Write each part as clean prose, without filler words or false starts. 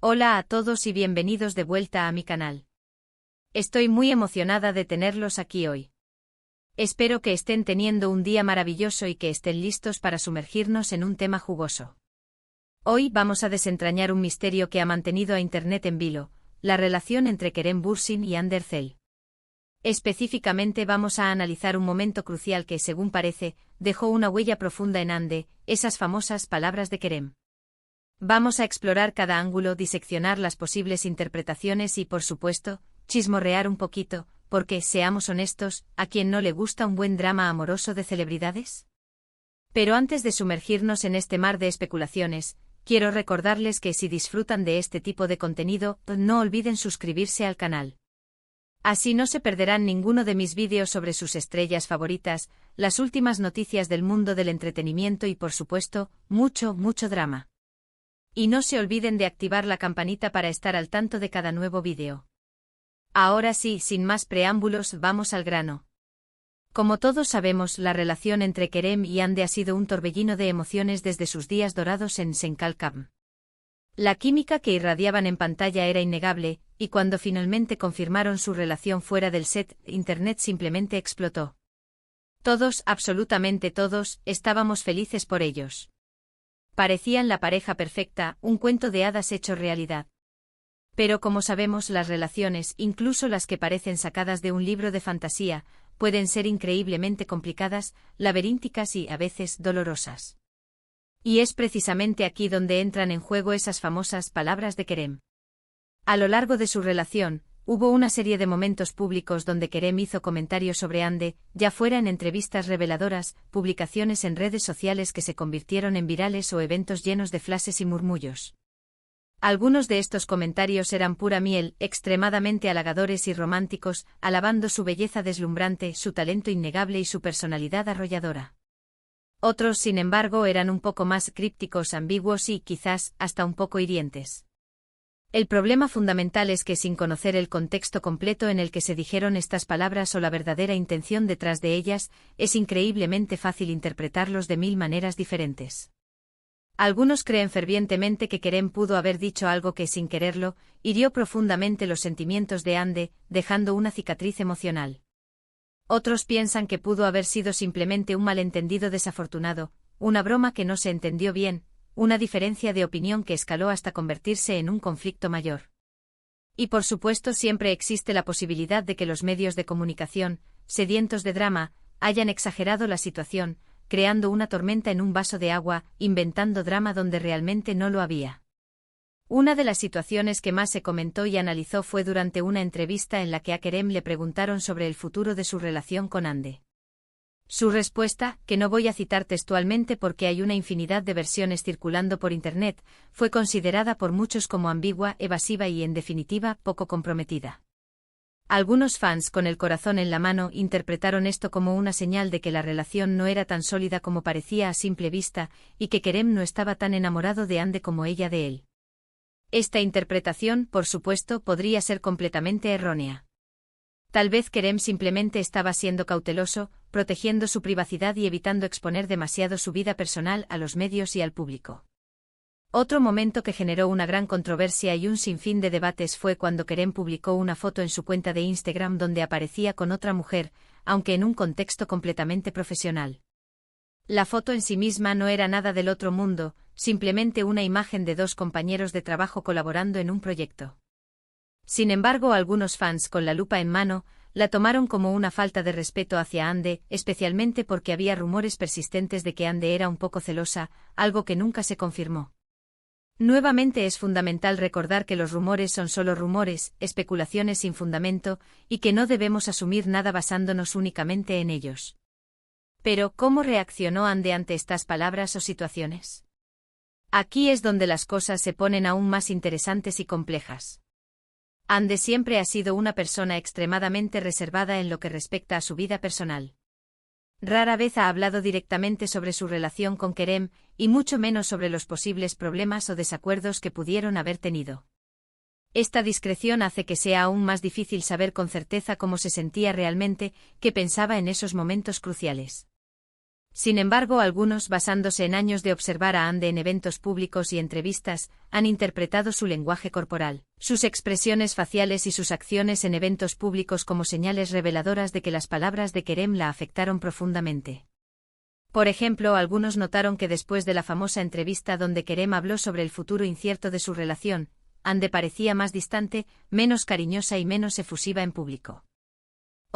Hola a todos y bienvenidos de vuelta a mi canal. Estoy muy emocionada de tenerlos aquí hoy. Espero que estén teniendo un día maravilloso y que estén listos para sumergirnos en un tema jugoso. Hoy vamos a desentrañar un misterio que ha mantenido a Internet en vilo, la relación entre Kerem Bürsin y Hande Erçel. Específicamente vamos a analizar un momento crucial que, según parece, dejó una huella profunda en Hande, esas famosas palabras de Kerem. Vamos a explorar cada ángulo, diseccionar las posibles interpretaciones y, por supuesto, chismorrear un poquito, porque, seamos honestos, ¿a quién no le gusta un buen drama amoroso de celebridades? Pero antes de sumergirnos en este mar de especulaciones, quiero recordarles que si disfrutan de este tipo de contenido, no olviden suscribirse al canal. Así no se perderán ninguno de mis vídeos sobre sus estrellas favoritas, las últimas noticias del mundo del entretenimiento y, por supuesto, mucho drama. Y no se olviden de activar la campanita para estar al tanto de cada nuevo vídeo. Ahora sí, sin más preámbulos, vamos al grano. Como todos sabemos, la relación entre Kerem y Hande ha sido un torbellino de emociones desde sus días dorados en Senkalkam. La química que irradiaban en pantalla era innegable, y cuando finalmente confirmaron su relación fuera del set, Internet simplemente explotó. Todos, absolutamente todos, estábamos felices por ellos. Parecían la pareja perfecta, un cuento de hadas hecho realidad. Pero como sabemos, las relaciones, incluso las que parecen sacadas de un libro de fantasía, pueden ser increíblemente complicadas, laberínticas y, a veces, dolorosas. Y es precisamente aquí donde entran en juego esas famosas palabras de Kerem. A lo largo de su relación, hubo una serie de momentos públicos donde Kerem hizo comentarios sobre Hande, ya fuera en entrevistas reveladoras, publicaciones en redes sociales que se convirtieron en virales o eventos llenos de flashes y murmullos. Algunos de estos comentarios eran pura miel, extremadamente halagadores y románticos, alabando su belleza deslumbrante, su talento innegable y su personalidad arrolladora. Otros, sin embargo, eran un poco más crípticos, ambiguos y, quizás, hasta un poco hirientes. El problema fundamental es que, sin conocer el contexto completo en el que se dijeron estas palabras o la verdadera intención detrás de ellas, es increíblemente fácil interpretarlos de mil maneras diferentes. Algunos creen fervientemente que Kerem pudo haber dicho algo que, sin quererlo, hirió profundamente los sentimientos de Hande, dejando una cicatriz emocional. Otros piensan que pudo haber sido simplemente un malentendido desafortunado, una broma que no se entendió bien, una diferencia de opinión que escaló hasta convertirse en un conflicto mayor. Y por supuesto siempre existe la posibilidad de que los medios de comunicación, sedientos de drama, hayan exagerado la situación, creando una tormenta en un vaso de agua, inventando drama donde realmente no lo había. Una de las situaciones que más se comentó y analizó fue durante una entrevista en la que a Kerem le preguntaron sobre el futuro de su relación con Hande. Su respuesta, que no voy a citar textualmente porque hay una infinidad de versiones circulando por Internet, fue considerada por muchos como ambigua, evasiva y, en definitiva, poco comprometida. Algunos fans con el corazón en la mano interpretaron esto como una señal de que la relación no era tan sólida como parecía a simple vista, y que Kerem no estaba tan enamorado de Hande como ella de él. Esta interpretación, por supuesto, podría ser completamente errónea. Tal vez Kerem simplemente estaba siendo cauteloso, protegiendo su privacidad y evitando exponer demasiado su vida personal a los medios y al público. Otro momento que generó una gran controversia y un sinfín de debates fue cuando Kerem publicó una foto en su cuenta de Instagram donde aparecía con otra mujer, aunque en un contexto completamente profesional. La foto en sí misma no era nada del otro mundo, simplemente una imagen de dos compañeros de trabajo colaborando en un proyecto. Sin embargo, algunos fans con la lupa en mano, la tomaron como una falta de respeto hacia Hande, especialmente porque había rumores persistentes de que Hande era un poco celosa, algo que nunca se confirmó. Nuevamente es fundamental recordar que los rumores son solo rumores, especulaciones sin fundamento, y que no debemos asumir nada basándonos únicamente en ellos. Pero, ¿cómo reaccionó Hande ante estas palabras o situaciones? Aquí es donde las cosas se ponen aún más interesantes y complejas. Hande siempre ha sido una persona extremadamente reservada en lo que respecta a su vida personal. Rara vez ha hablado directamente sobre su relación con Kerem, y mucho menos sobre los posibles problemas o desacuerdos que pudieron haber tenido. Esta discreción hace que sea aún más difícil saber con certeza cómo se sentía realmente, qué pensaba en esos momentos cruciales. Sin embargo, algunos, basándose en años de observar a Ande en eventos públicos y entrevistas, han interpretado su lenguaje corporal, sus expresiones faciales y sus acciones en eventos públicos como señales reveladoras de que las palabras de Kerem la afectaron profundamente. Por ejemplo, algunos notaron que después de la famosa entrevista donde Kerem habló sobre el futuro incierto de su relación, Ande parecía más distante, menos cariñosa y menos efusiva en público.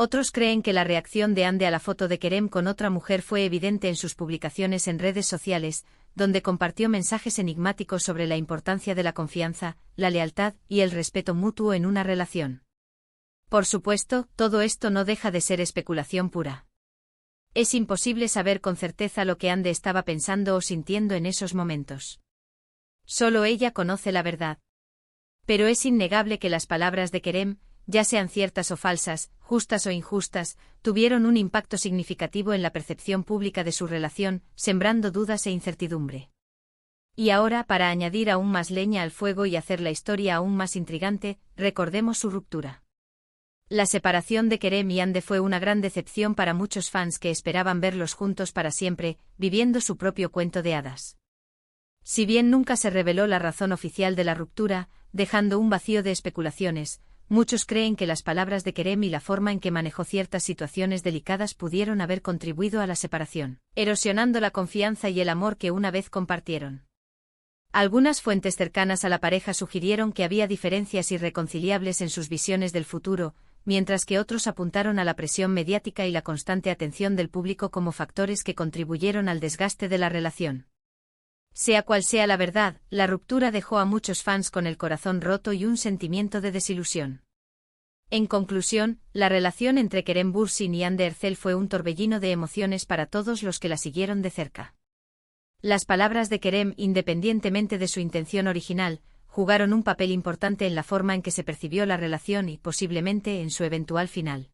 Otros creen que la reacción de Ande a la foto de Kerem con otra mujer fue evidente en sus publicaciones en redes sociales, donde compartió mensajes enigmáticos sobre la importancia de la confianza, la lealtad y el respeto mutuo en una relación. Por supuesto, todo esto no deja de ser especulación pura. Es imposible saber con certeza lo que Ande estaba pensando o sintiendo en esos momentos. Solo ella conoce la verdad. Pero es innegable que las palabras de Kerem, ya sean ciertas o falsas, justas o injustas, tuvieron un impacto significativo en la percepción pública de su relación, sembrando dudas e incertidumbre. Y ahora, para añadir aún más leña al fuego y hacer la historia aún más intrigante, recordemos su ruptura. La separación de Kerem y Ande fue una gran decepción para muchos fans que esperaban verlos juntos para siempre, viviendo su propio cuento de hadas. Si bien nunca se reveló la razón oficial de la ruptura, dejando un vacío de especulaciones, muchos creen que las palabras de Kerem y la forma en que manejó ciertas situaciones delicadas pudieron haber contribuido a la separación, erosionando la confianza y el amor que una vez compartieron. Algunas fuentes cercanas a la pareja sugirieron que había diferencias irreconciliables en sus visiones del futuro, mientras que otros apuntaron a la presión mediática y la constante atención del público como factores que contribuyeron al desgaste de la relación. Sea cual sea la verdad, la ruptura dejó a muchos fans con el corazón roto y un sentimiento de desilusión. En conclusión, la relación entre Kerem Bürsin y Hande Erçel fue un torbellino de emociones para todos los que la siguieron de cerca. Las palabras de Kerem, independientemente de su intención original, jugaron un papel importante en la forma en que se percibió la relación y, posiblemente, en su eventual final.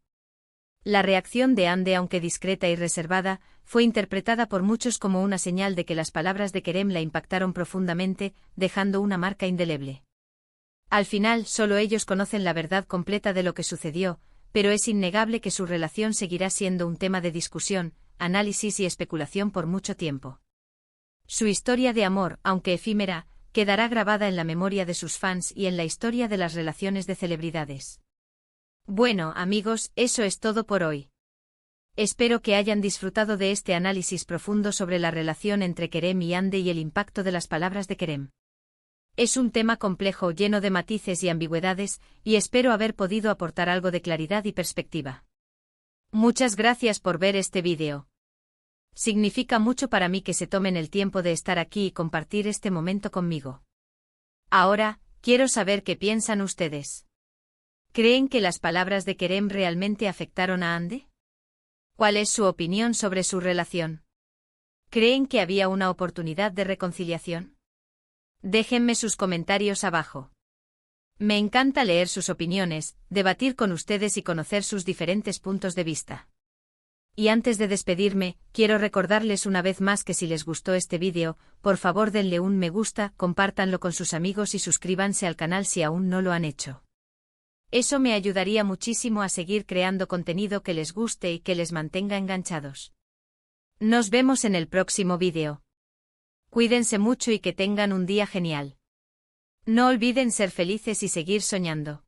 La reacción de Hande, aunque discreta y reservada, fue interpretada por muchos como una señal de que las palabras de Kerem la impactaron profundamente, dejando una marca indeleble. Al final, solo ellos conocen la verdad completa de lo que sucedió, pero es innegable que su relación seguirá siendo un tema de discusión, análisis y especulación por mucho tiempo. Su historia de amor, aunque efímera, quedará grabada en la memoria de sus fans y en la historia de las relaciones de celebridades. Bueno, amigos, eso es todo por hoy. Espero que hayan disfrutado de este análisis profundo sobre la relación entre Kerem y Hande y el impacto de las palabras de Kerem. Es un tema complejo, lleno de matices y ambigüedades, y espero haber podido aportar algo de claridad y perspectiva. Muchas gracias por ver este vídeo. Significa mucho para mí que se tomen el tiempo de estar aquí y compartir este momento conmigo. Ahora, quiero saber qué piensan ustedes. ¿Creen que las palabras de Kerem realmente afectaron a Hande? ¿Cuál es su opinión sobre su relación? ¿Creen que había una oportunidad de reconciliación? Déjenme sus comentarios abajo. Me encanta leer sus opiniones, debatir con ustedes y conocer sus diferentes puntos de vista. Y antes de despedirme, quiero recordarles una vez más que si les gustó este vídeo, por favor denle un me gusta, compártanlo con sus amigos y suscríbanse al canal si aún no lo han hecho. Eso me ayudaría muchísimo a seguir creando contenido que les guste y que les mantenga enganchados. Nos vemos en el próximo vídeo. Cuídense mucho y que tengan un día genial. No olviden ser felices y seguir soñando.